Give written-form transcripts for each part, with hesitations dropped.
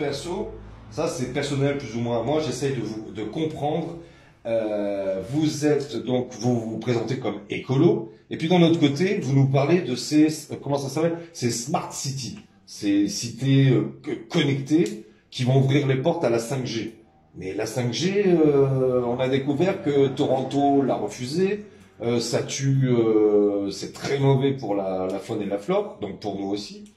perso, ça c'est personnel plus ou moins à moi, j'essaye de comprendre. Vous êtes donc, vous vous présentez comme écolo, et puis d'un autre côté, vous nous parlez de ces, comment ça s'appelle? Ces smart cities, ces cités connectées qui vont ouvrir les portes à la 5G. Mais la 5G, on a découvert que Toronto l'a refusé. Ça tue, c'est très mauvais pour la faune et la flore, donc pour nous aussi.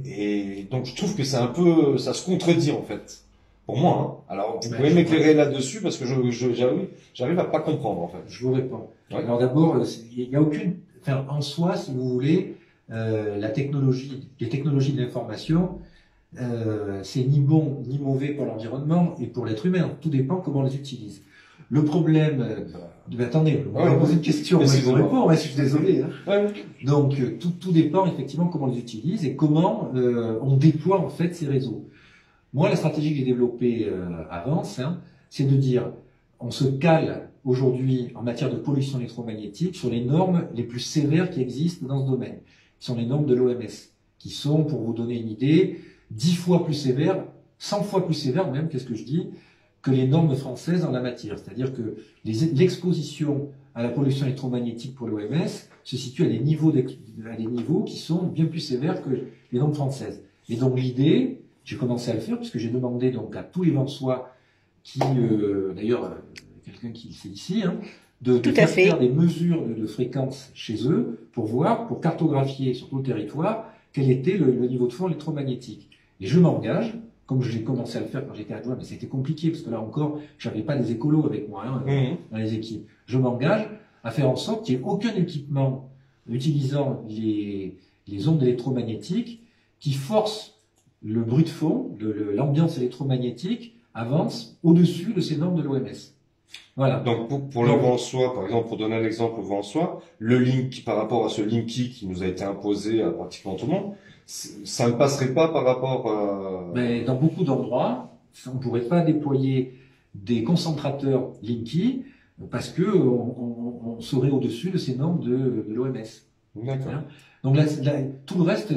Et donc je trouve que c'est un peu, ça se contredit en fait, pour moi. Hein. Alors vous pouvez m'éclairer là-dessus parce que j'arrive à pas comprendre en fait. Je vous réponds. Ouais. Alors d'abord, il n'y a aucune, enfin en soi, si vous voulez, la technologie, les technologies de l'information, c'est ni bon ni mauvais pour l'environnement et pour l'être humain. Tout dépend comment on les utilise. Le problème, attendez, on va poser une question, moi je vous réponds, je suis désolé. Hein. Ouais. Donc tout dépend effectivement comment on les utilise et comment on déploie en fait ces réseaux. Moi, la stratégie que j'ai développée avance, hein, c'est de dire, on se cale aujourd'hui en matière de pollution électromagnétique sur les normes les plus sévères qui existent dans ce domaine, qui sont les normes de l'OMS, qui sont, pour vous donner une idée, 10 fois plus sévères, 100 fois plus sévères même, qu'est-ce que je dis, que les normes françaises en la matière. C'est-à-dire que l'exposition à la pollution électromagnétique pour l'OMS se situe à des niveaux qui sont bien plus sévères que les normes françaises. Et donc l'idée, j'ai commencé à le faire puisque j'ai demandé donc à tous les Vansois qui, d'ailleurs, quelqu'un qui le fait ici, hein, de faire des mesures de fréquence chez eux pour voir, pour cartographier sur tout le territoire quel était le niveau de fond électromagnétique. Et je m'engage, comme j'ai commencé à le faire quand j'étais adjoint, mais c'était compliqué parce que là encore, j'avais pas des écolos avec moi hein, dans les équipes. Je m'engage à faire en sorte qu'il n'y ait aucun équipement utilisant les ondes électromagnétiques qui force le bruit de fond, l'ambiance électromagnétique avance au-dessus de ces normes de l'OMS. Voilà. Donc pour le Vansois, par exemple, pour donner un exemple au Vansois, le link par rapport à ce Linky qui nous a été imposé à pratiquement tout le monde, ça ne passerait pas par rapport à... Mais dans beaucoup d'endroits, on ne pourrait pas déployer des concentrateurs Linky parce que on serait au-dessus de ces normes de l'OMS. D'accord. Hein. Donc tout le reste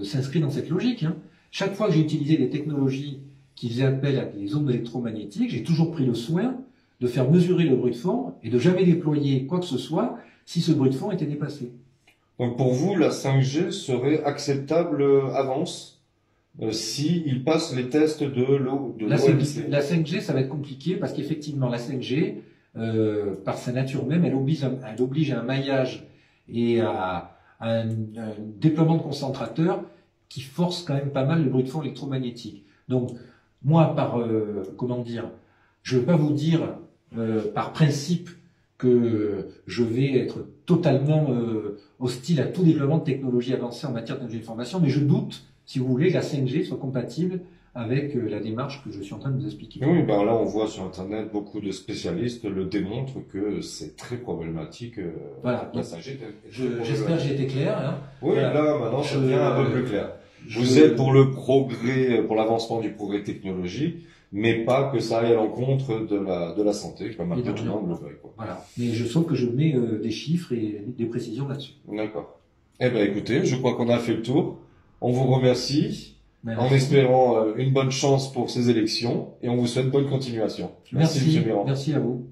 s'inscrit dans cette logique. Hein. Chaque fois que j'ai utilisé des technologies qui faisaient appel à des ondes électromagnétiques, j'ai toujours pris le soin de faire mesurer le bruit de fond et de jamais déployer quoi que ce soit si ce bruit de fond était dépassé. Donc pour vous, la 5G serait acceptable avance si il passe les tests de l'OMC. La 5G, ça va être compliqué parce qu'effectivement, la 5G, par sa nature même, elle oblige à un maillage et à un déploiement de concentrateurs qui force quand même pas mal le bruit de fond électromagnétique. Donc, moi, comment dire, je ne veux pas vous dire par principe que je vais être totalement hostile à tout déploiement de technologies avancées en matière d'énergie d'information, mais je doute, si vous voulez, que la 5G soit compatible avec la démarche que je suis en train de vous expliquer. Oui, ben là on voit sur Internet beaucoup de spécialistes le démontrent que c'est très problématique. Voilà. La 5G. J'espère que j'ai été clair. Hein. Oui, voilà. Là maintenant ça devient un peu plus clair. Vous êtes pour le progrès, pour l'avancement du progrès technologique, mais pas que ça aille à l'encontre de la santé, comme un peu tout le monde le veut. Voilà. Mais sauf que je mets des chiffres et des précisions là-dessus. D'accord. Eh ben écoutez, je crois qu'on a fait le tour. On vous remercie. Merci. En espérant une bonne chance pour ces élections et on vous souhaite bonne continuation. Merci, monsieur Mirand. Merci à vous.